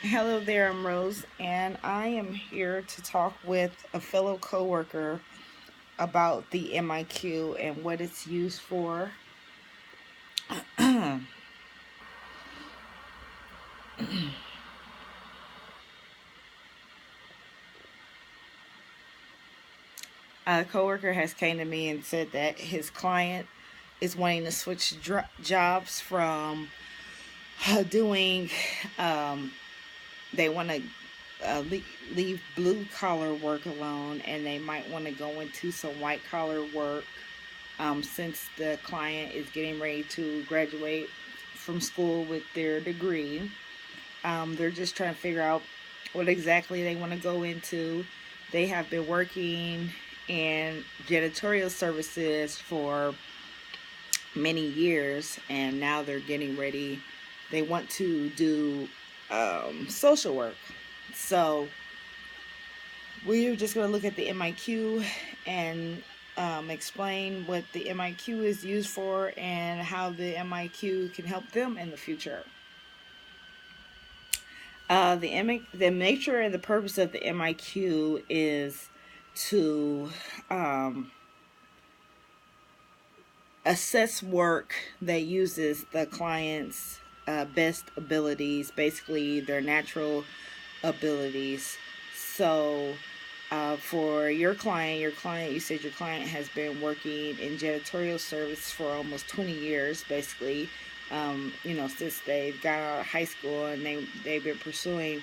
Hello there, I'm Rose, and I am here to talk with a fellow coworker about the MIQ and what it's used for. A coworker has came to me and said that his client is wanting to switch jobs from doing. Um, they want to leave blue collar work alone, and they might want to go into some white collar work. Since the client is getting ready to graduate from school with their degree, they're just trying to figure out what exactly they want to go into. They have been working in janitorial services for many years, and now they're getting ready. They want to do social work. So we're just going to look at the MIQ and explain what the MIQ is used for and how the MIQ can help them in the future. The nature and the purpose of the MIQ is to assess work that uses the client's best abilities, basically their natural abilities. So, for your client, you said your client has been working in janitorial service for almost 20 years, basically. Since they've got out of high school and they've been pursuing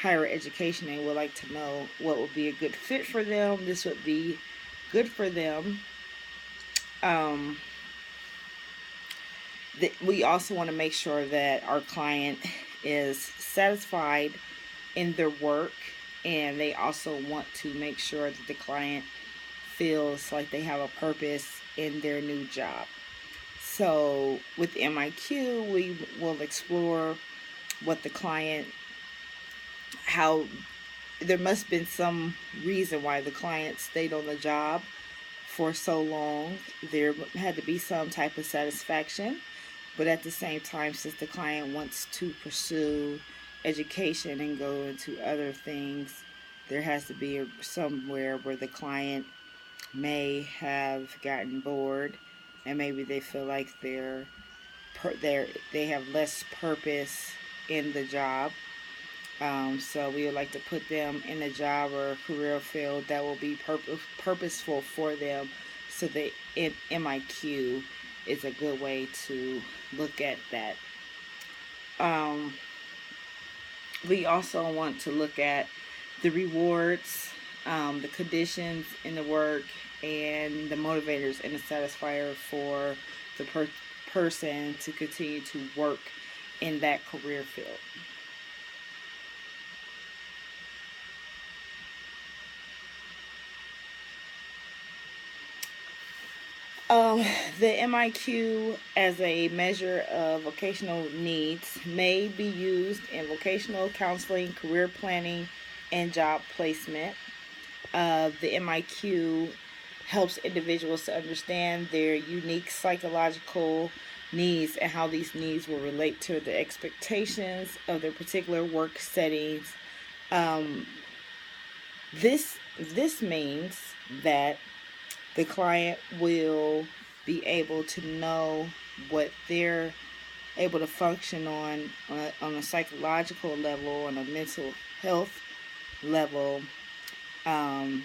higher education, they would like to know what would be a good fit for them. This would be good for them. Um, we also want to make sure that our client is satisfied in their work, and they also want to make sure that the client feels like they have a purpose in their new job. So with MIQ, we will explore what the client, how there must have been some reason why the client stayed on the job for so long. There had to be some type of satisfaction, but at the same time, since the client wants to pursue education and go into other things, there has to be somewhere where the client may have gotten bored, and maybe they feel like they have less purpose in the job. So we would like to put them in a job or a career field that will be purposeful for them. So the MIQ is a good way to look at that. Um, we also want to look at the rewards, the conditions in the work, and the motivators and the satisfier for the person to continue to work in that career field. Um, the MIQ as a measure of vocational needs may be used in vocational counseling, career planning, and job placement. The MIQ helps individuals to understand their unique psychological needs and how these needs will relate to the expectations of their particular work settings. Um, this means that the client will be able to know what they're able to function on a psychological level, on a mental health level, um,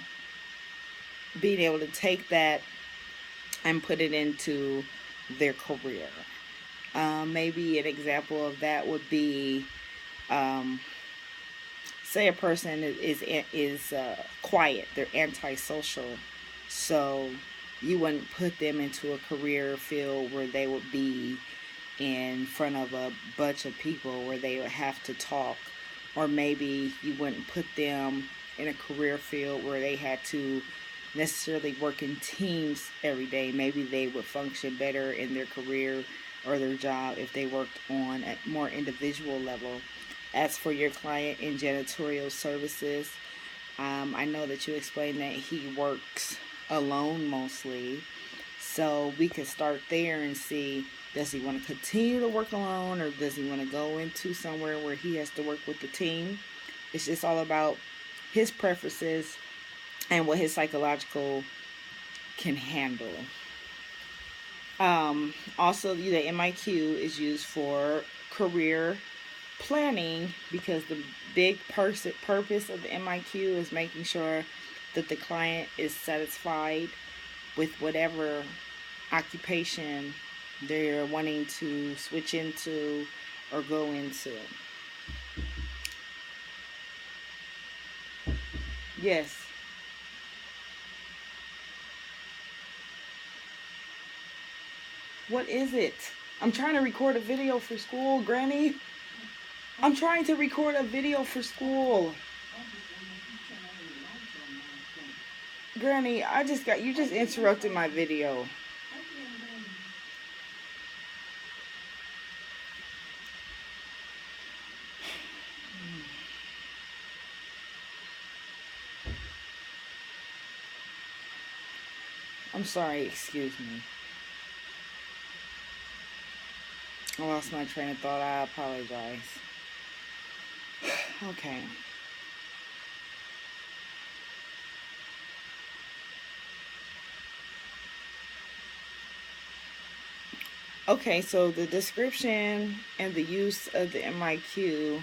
being able to take that and put it into their career. Maybe an example of that would be, um, say a person is quiet, they're antisocial, so you wouldn't put them into a career field where they would be in front of a bunch of people where they would have to talk, or maybe you wouldn't put them in a career field where they had to necessarily work in teams every day. Maybe they would function better in their career or their job if they worked on a more individual level. As for your client in janitorial services, I know that you explained that he works alone mostly. So we could start there and see Does he want to continue to work alone, or does he want to go into somewhere where he has to work with the team? It's just all about his preferences and what his psychological can handle. Also, the MIQ is used for career planning, because the big purpose of the MIQ is making sure that the client is satisfied with whatever occupation they're wanting to switch into or go into. Yes. What is it? I'm trying to record a video for school, Granny. I'm trying to record a video for school. Granny, you just interrupted my video. I'm sorry, excuse me. I lost my train of thought. I apologize. Okay. Okay, so the description and the use of the MIQ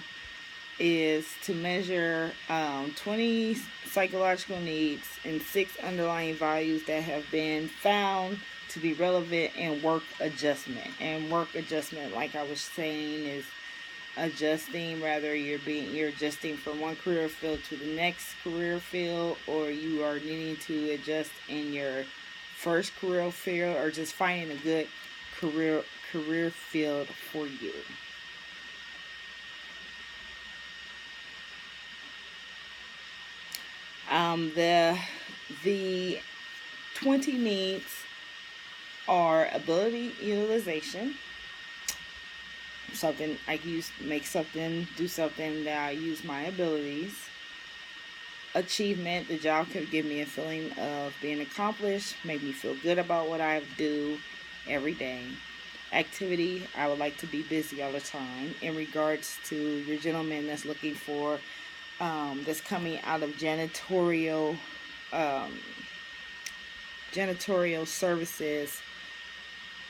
is to measure 20 psychological needs and 6 underlying values that have been found to be relevant in work adjustment. And work adjustment, like I was saying, is adjusting, whether you're adjusting from one career field to the next career field, or you are needing to adjust in your first career field, or just finding a good career field for you. The 20 needs are ability utilization. Something I do something that I use my abilities. Achievement, the job can give me a feeling of being accomplished, make me feel good about what I do every day. Activity, I would like to be busy all the time. In regards to your gentleman that's looking for, that's coming out of janitorial services,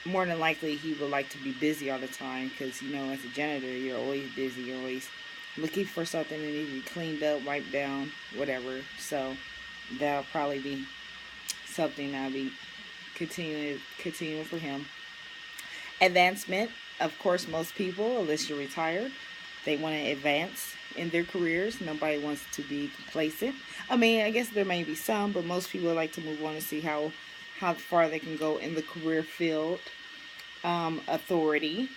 more than likely he would like to be busy all the time, because as a janitor you're always busy, you're always looking for something that needs to be cleaned up, wiped down, whatever. So that'll probably be something I'll be continuing for him. Advancement, of course, most people, unless you're retired, they want to advance in their careers. Nobody wants to be complacent. I mean, I guess there may be some, but most people like to move on and see how far they can go in the career field. Authority,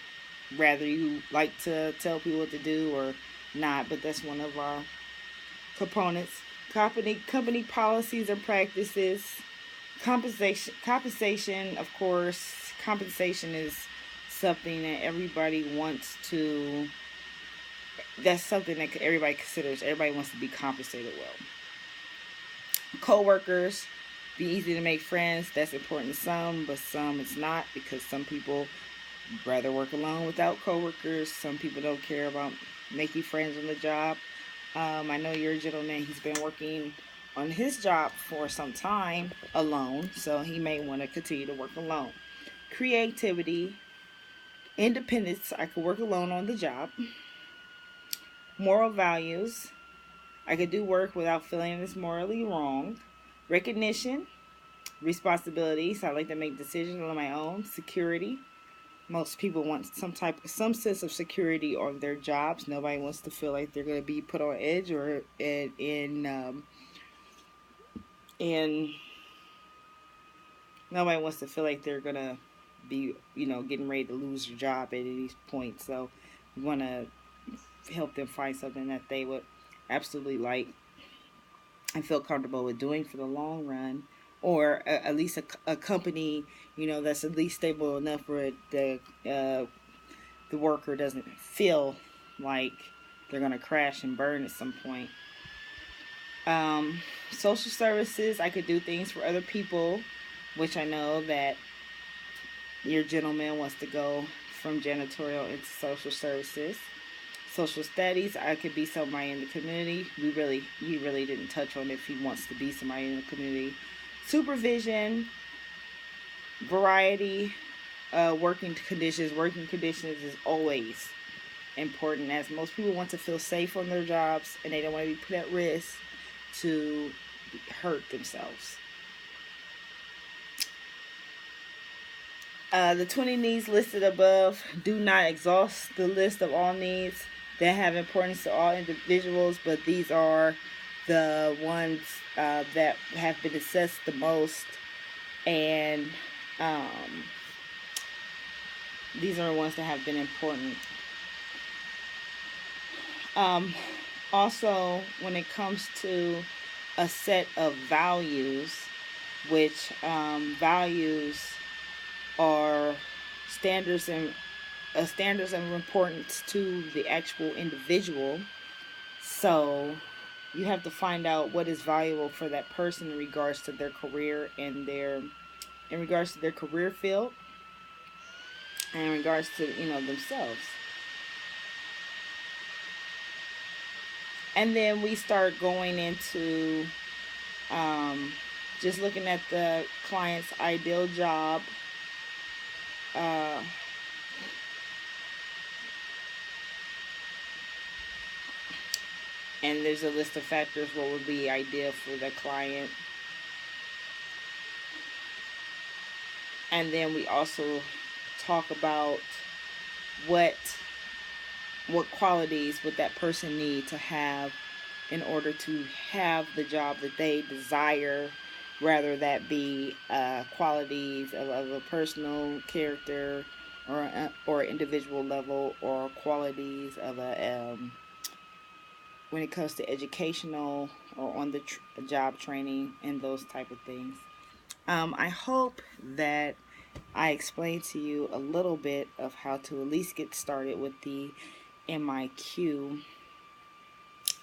rather you like to tell people what to do or not, but that's one of our components. Company policies and practices. Compensation, of course. Compensation is something that everybody wants to. That's something that everybody considers. Everybody wants to be compensated well. Co-workers, be easy to make friends. That's important to some, but some it's not, because some people rather work alone without co-workers. Some people don't care about making friends on the job. I know your gentleman, he's been working on his job for some time alone, so he may want to continue to work alone. Creativity, independence, I could work alone on the job. Moral values, I could do work without feeling it's morally wrong. Recognition, responsibilities, I like to make decisions on my own. Security, most people want some sense of security on their jobs. Nobody wants to feel like they're going to be put on edge or nobody wants to feel like they're going to be, getting ready to lose their job at any point. So we want to help them find something that they would absolutely like and feel comfortable with doing for the long run, or at least a company, that's at least stable enough where the worker doesn't feel like they're going to crash and burn at some point. Social services, I could do things for other people, which I know that your gentleman wants to go from janitorial into social services. Social studies, I could be somebody in the community. He really didn't touch on if he wants to be somebody in the community. Supervision, variety, working conditions. Working conditions is always important, as most people want to feel safe on their jobs and they don't want to be put at risk to hurt themselves. The 20 needs listed above do not exhaust the list of all needs that have importance to all individuals, but these are the ones that have been assessed the most, and these are the ones that have been important. Also, when it comes to a set of values, which values are standards of importance to the actual individual. So you have to find out what is valuable for that person in regards to their career and in regards to their career field and in regards to themselves. And then we start going into just looking at the client's ideal job. And there's a list of factors what would be ideal for the client. And then we also talk about what qualities would that person need to have in order to have the job that they desire, rather that be qualities of a personal character or individual level, or qualities of a when it comes to educational or on the job training and those type of things. I hope that I explained to you a little bit of how to at least get started with the MIQ.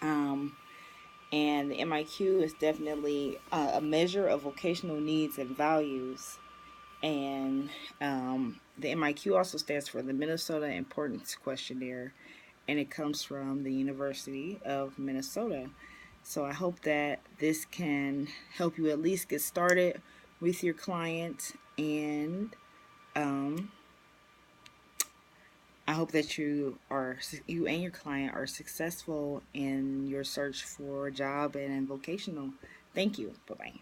And the MIQ is definitely a measure of vocational needs and values. And the MIQ also stands for the Minnesota Importance Questionnaire, and it comes from the University of Minnesota. So I hope that this can help you at least get started with your client, and I hope that you and your client are successful in your search for a job and in vocational. Thank you. Bye bye.